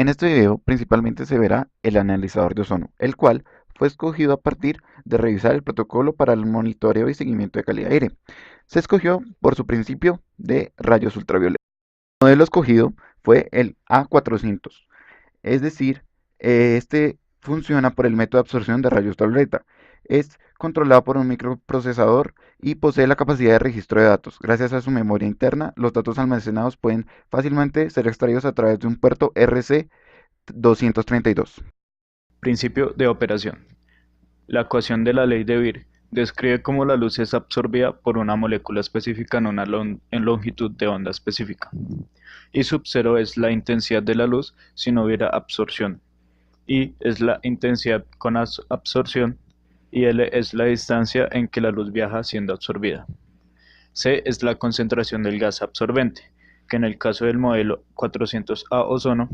En este video principalmente se verá el analizador de ozono, el cual fue escogido a partir de revisar el protocolo para el monitoreo y seguimiento de calidad de aire. Se escogió por su principio de rayos ultravioleta. El modelo escogido fue el A400, es decir, este funciona por el método de absorción de rayos ultravioleta. Es controlado por un microprocesador y posee la capacidad de registro de datos. Gracias a su memoria interna, los datos almacenados pueden fácilmente ser extraídos a través de un puerto RC232. Principio de operación. La ecuación de la ley de Beer describe cómo la luz es absorbida por una molécula específica en longitud de onda específica. I sub 0 es la intensidad de la luz si no hubiera absorción. I es la intensidad con absorción y L es la distancia en que la luz viaja siendo absorbida. C es la concentración del gas absorbente, que en el caso del modelo 400A ozono,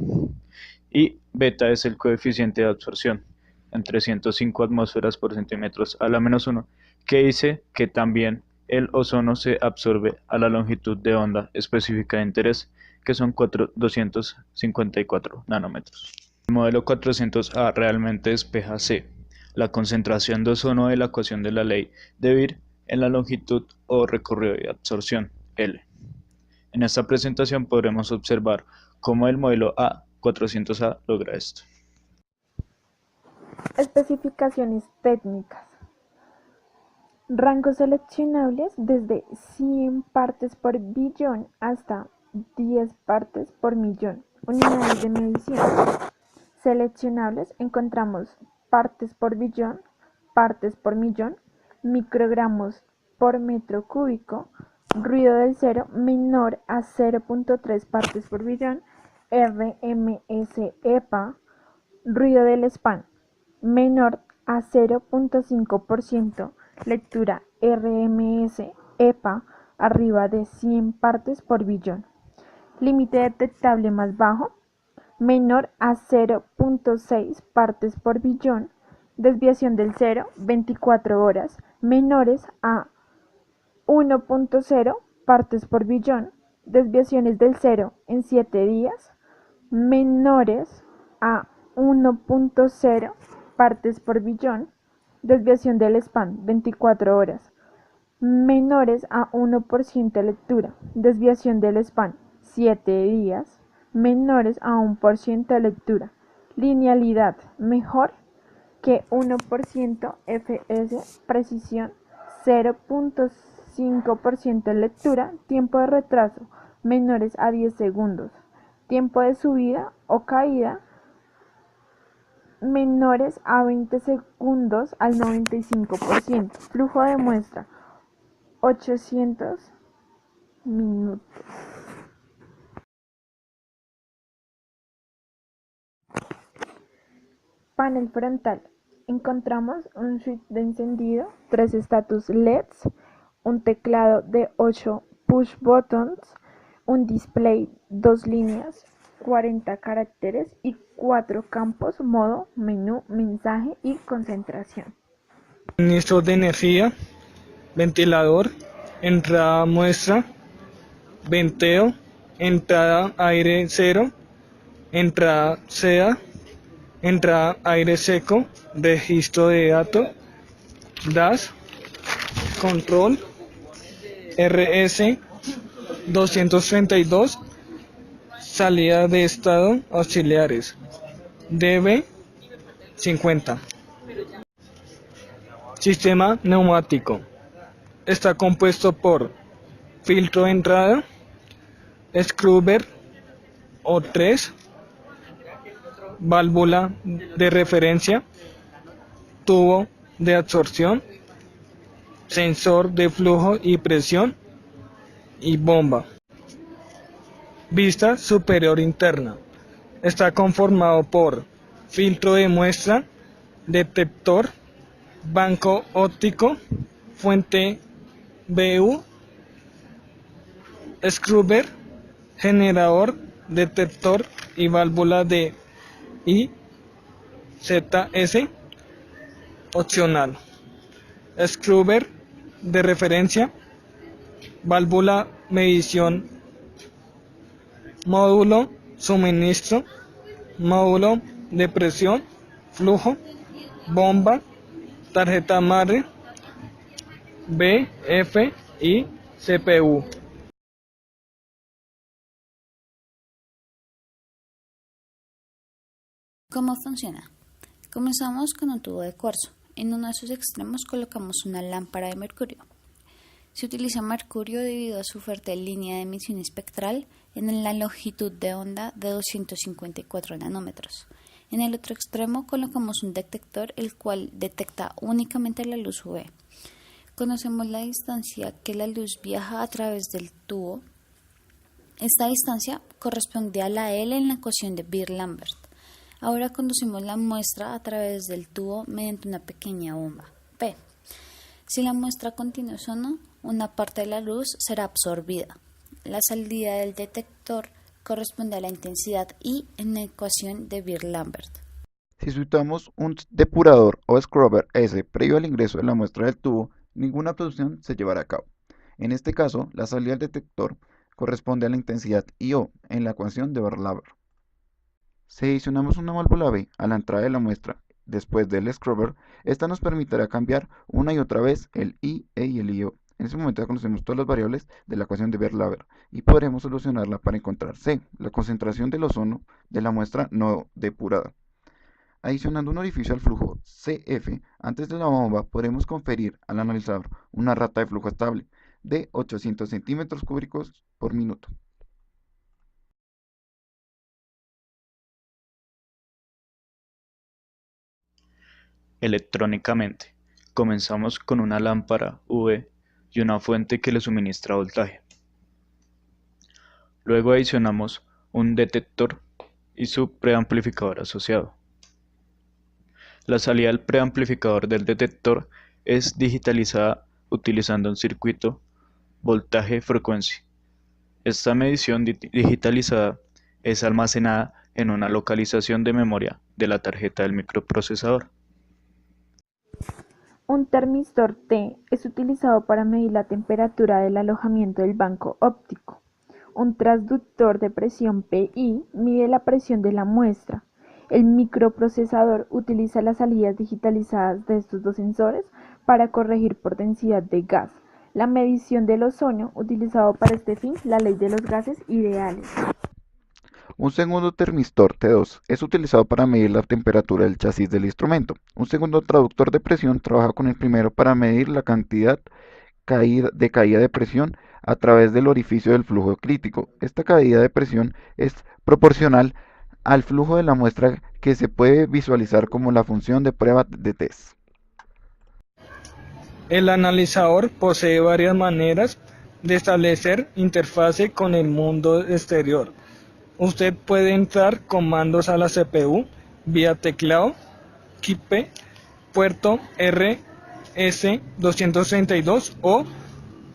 y beta es el coeficiente de absorción, en 305 atmósferas por centímetros a la -1, que dice que también el ozono se absorbe a la longitud de onda específica de interés, que son 254 nanómetros. El modelo 400A realmente despeja C, la concentración de ozono de la ecuación de la ley de Beer en la longitud o recorrido de absorción, L. En esta presentación podremos observar cómo el modelo A400A logra esto. Especificaciones técnicas. Rangos seleccionables desde 100 partes por billón hasta 10 partes por millón. Unidades de medición. Seleccionables encontramos partes por billón, partes por millón, microgramos por metro cúbico, ruido del cero menor a 0.3 partes por billón, RMS-EPA, ruido del span menor a 0.5%, lectura RMS-EPA arriba de 100 partes por billón. Límite detectable más bajo, menor a 0.6 partes por billón. Desviación del cero, 24 horas, menores a 1.0 partes por billón. Desviaciones del cero en 7 días, menores a 1.0 partes por billón. Desviación del span, 24 horas, menores a 1% lectura. Desviación del span, 7 días, menores a 1% de lectura. Linealidad, mejor que 1% fs, precisión 0.5% de lectura, tiempo de retraso menores a 10 segundos, tiempo de subida o caída menores a 20 segundos al 95%, flujo de muestra 800 minutos. Panel frontal. Encontramos un switch de encendido, 3 status LEDs, un teclado de 8 push buttons, un display 2 líneas, 40 caracteres y 4 campos: modo, menú, mensaje y concentración. Suministro de energía, ventilador, entrada muestra, venteo, entrada aire cero, entrada SEA, entrada aire seco, registro de datos, DAS, control, RS 232, salida de estado auxiliares, DB 50. Sistema neumático. Está compuesto por filtro de entrada, scrubber O3, válvula de referencia, tubo de absorción, sensor de flujo y presión y bomba. Vista superior interna. Está conformado por filtro de muestra, detector, banco óptico, fuente BU, scrubber, generador, detector y válvula de IZS opcional. Scrubber de referencia, válvula medición, módulo suministro, módulo de presión, flujo, bomba, tarjeta madre, BF y CPU. ¿Cómo funciona? Comenzamos con un tubo de cuarzo. En uno de sus extremos colocamos una lámpara de mercurio. Se utiliza mercurio debido a su fuerte línea de emisión espectral en la longitud de onda de 254 nanómetros. En el otro extremo colocamos un detector el cual detecta únicamente la luz UV. Conocemos la distancia que la luz viaja a través del tubo. Esta distancia corresponde a la L en la ecuación de Beer-Lambert. Ahora conducimos la muestra a través del tubo mediante una pequeña bomba, P. Si la muestra contiene ozono, una parte de la luz será absorbida. La salida del detector corresponde a la intensidad I en la ecuación de Beer-Lambert. Si situamos un depurador o scrubber S previo al ingreso de la muestra del tubo, ninguna producción se llevará a cabo. En este caso, la salida del detector corresponde a la intensidad IO en la ecuación de Beer-Lambert. Si adicionamos una válvula B a la entrada de la muestra después del scrubber, esta nos permitirá cambiar una y otra vez el IE y el IO. En ese momento ya conocemos todas las variables de la ecuación de Beer-Lambert y podremos solucionarla para encontrar C, la concentración del ozono de la muestra no depurada. Adicionando un orificio al flujo CF antes de la bomba, podremos conferir al analizador una rata de flujo estable de 800 centímetros cúbicos por minuto. Electrónicamente, comenzamos con una lámpara UV y una fuente que le suministra voltaje. Luego adicionamos un detector y su preamplificador asociado. La salida del preamplificador del detector es digitalizada utilizando un circuito voltaje-frecuencia. Esta medición digitalizada es almacenada en una localización de memoria de la tarjeta del microprocesador. Un termistor T es utilizado para medir la temperatura del alojamiento del banco óptico. Un transductor de presión PI mide la presión de la muestra. El microprocesador utiliza las salidas digitalizadas de estos dos sensores para corregir por densidad de gas. La medición del ozono, utilizado para este fin la ley de los gases ideales. Un segundo termistor T2 es utilizado para medir la temperatura del chasis del instrumento. Un segundo traductor de presión trabaja con el primero para medir la cantidad de caída de presión a través del orificio del flujo crítico. Esta caída de presión es proporcional al flujo de la muestra que se puede visualizar como la función de prueba de test. El analizador posee varias maneras de establecer interfase con el mundo exterior. Usted puede entrar comandos a la CPU vía teclado, KIPE, puerto RS232 o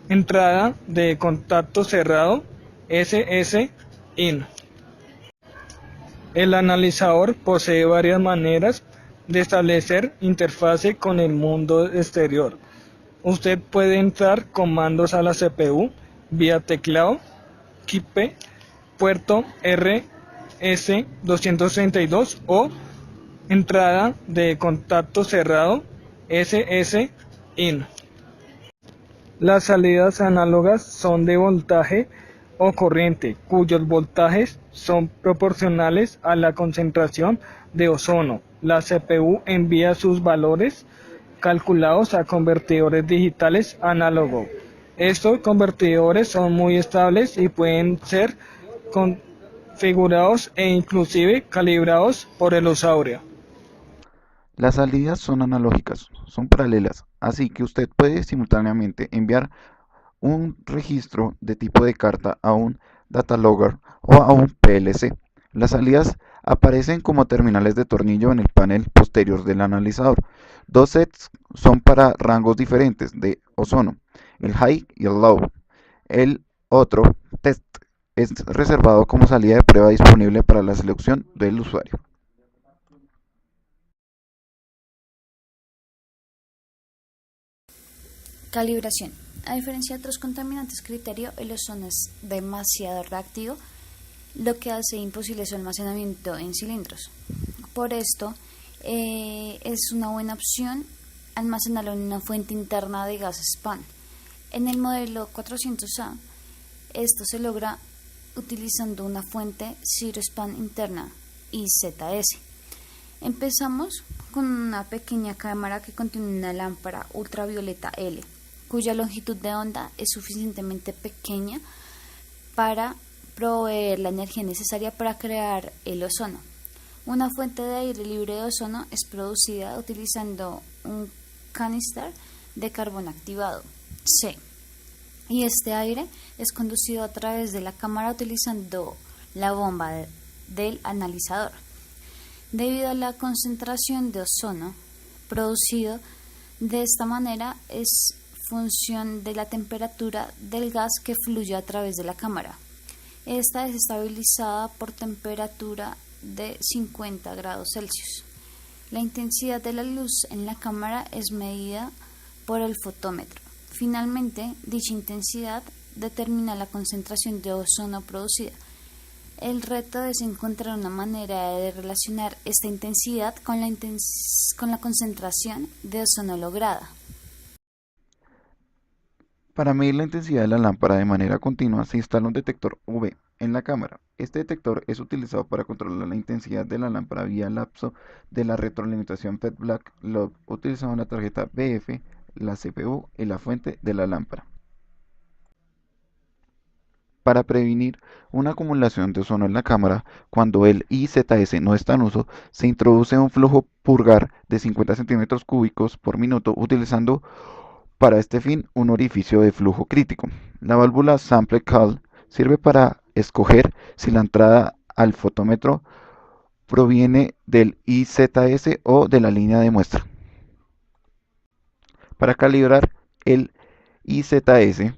entrada de contacto cerrado SSIN. El analizador posee varias maneras de establecer interfase con el mundo exterior. Usted puede entrar comandos a la CPU vía teclado, KIPE, puerto RS232 o entrada de contacto cerrado SSIN. Las salidas análogas son de voltaje o corriente, cuyos voltajes son proporcionales a la concentración de ozono. La CPU envía sus valores calculados a convertidores digitales análogos. Estos convertidores son muy estables y pueden ser configurados e inclusive calibrados por el usuario. Las salidas son analógicas, son paralelas, así que usted puede simultáneamente enviar un registro de tipo de carta a un data logger o a un PLC. Las salidas aparecen como terminales de tornillo en el panel posterior del analizador. Dos sets son para rangos diferentes de ozono, el high y el low. El otro test es reservado como salida de prueba disponible para la selección del usuario. Calibración. A diferencia de otros contaminantes criterio, el ozono es demasiado reactivo lo que hace imposible su almacenamiento en cilindros. Por esto, es una buena opción almacenarlo en una fuente interna de gas SPAN. En el modelo 400A, esto se logra utilizando una fuente Zero Span interna IZS. Empezamos con una pequeña cámara que contiene una lámpara ultravioleta L, cuya longitud de onda es suficientemente pequeña para proveer la energía necesaria para crear el ozono. Una fuente de aire libre de ozono es producida utilizando un canister de carbón activado, C, y este aire es conducido a través de la cámara utilizando la bomba del analizador. Debido a la concentración de ozono producido de esta manera es función de la temperatura del gas que fluye a través de la cámara. Esta es estabilizada por temperatura de 50 grados Celsius. La intensidad de la luz en la cámara es medida por el fotómetro. Finalmente, dicha intensidad determina la concentración de ozono producida. El reto es encontrar una manera de relacionar esta intensidad con la concentración de ozono lograda. Para medir la intensidad de la lámpara de manera continua se instala un detector UV en la cámara. Este detector es utilizado para controlar la intensidad de la lámpara vía lapso de la retroalimentación FET-Black log utilizando la tarjeta BF, la CPU y la fuente de la lámpara. Para prevenir una acumulación de ozono en la cámara, cuando el IZS no está en uso, se introduce un flujo purgar de 50 centímetros cúbicos por minuto utilizando para este fin un orificio de flujo crítico. La válvula Sample Call sirve para escoger si la entrada al fotómetro proviene del IZS o de la línea de muestra. Para calibrar el IZS,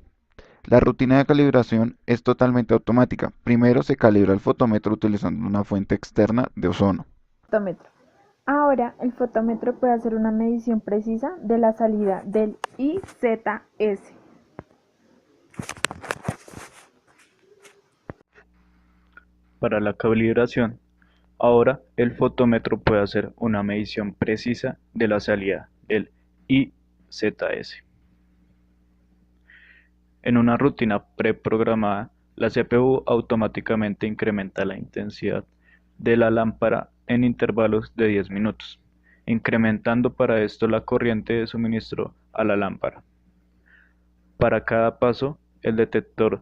la rutina de calibración es totalmente automática. Primero se calibra el fotómetro utilizando una fuente externa de ozono. Fotómetro. Ahora el fotómetro puede hacer una medición precisa de la salida del IZS. Para la calibración, ahora el fotómetro puede hacer una medición precisa de la salida del IZS. En una rutina preprogramada, la CPU automáticamente incrementa la intensidad de la lámpara en intervalos de 10 minutos, incrementando para esto la corriente de suministro a la lámpara. Para cada paso, el detector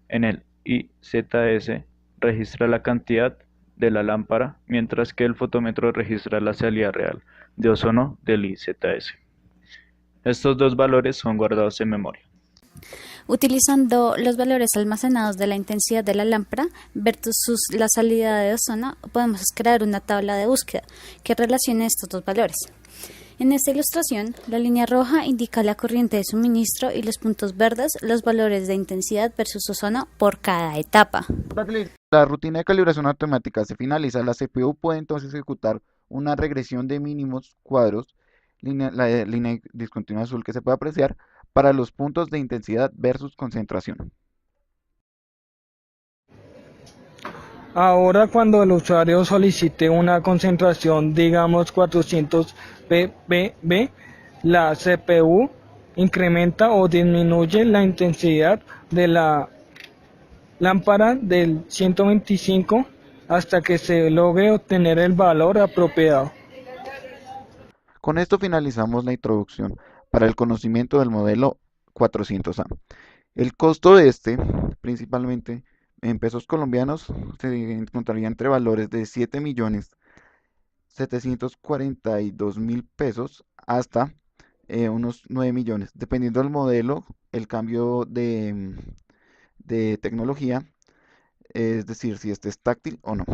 en el IZS registra la cantidad de la lámpara, mientras que el fotómetro registra la salida real de ozono del IZS. Estos dos valores son guardados en memoria. Utilizando los valores almacenados de la intensidad de la lámpara versus la salida de ozono, podemos crear una tabla de búsqueda que relacione estos dos valores. En esta ilustración, la línea roja indica la corriente de suministro y los puntos verdes los valores de intensidad versus ozono por cada etapa. La rutina de calibración automática se finaliza, la CPU puede entonces ejecutar una regresión de mínimos cuadros, la línea discontinua azul que se puede apreciar, para los puntos de intensidad versus concentración. Ahora cuando el usuario solicite una concentración, digamos 400 ppb, la CPU incrementa o disminuye la intensidad de la lámpara del 125 hasta que se logre obtener el valor apropiado. Con esto finalizamos la introducción para el conocimiento del modelo 400A. El costo de este, principalmente en pesos colombianos, se encontraría entre valores de 7.742.000 pesos hasta unos 9 millones. Dependiendo del modelo, el cambio de tecnología, es decir, si este es táctil o no.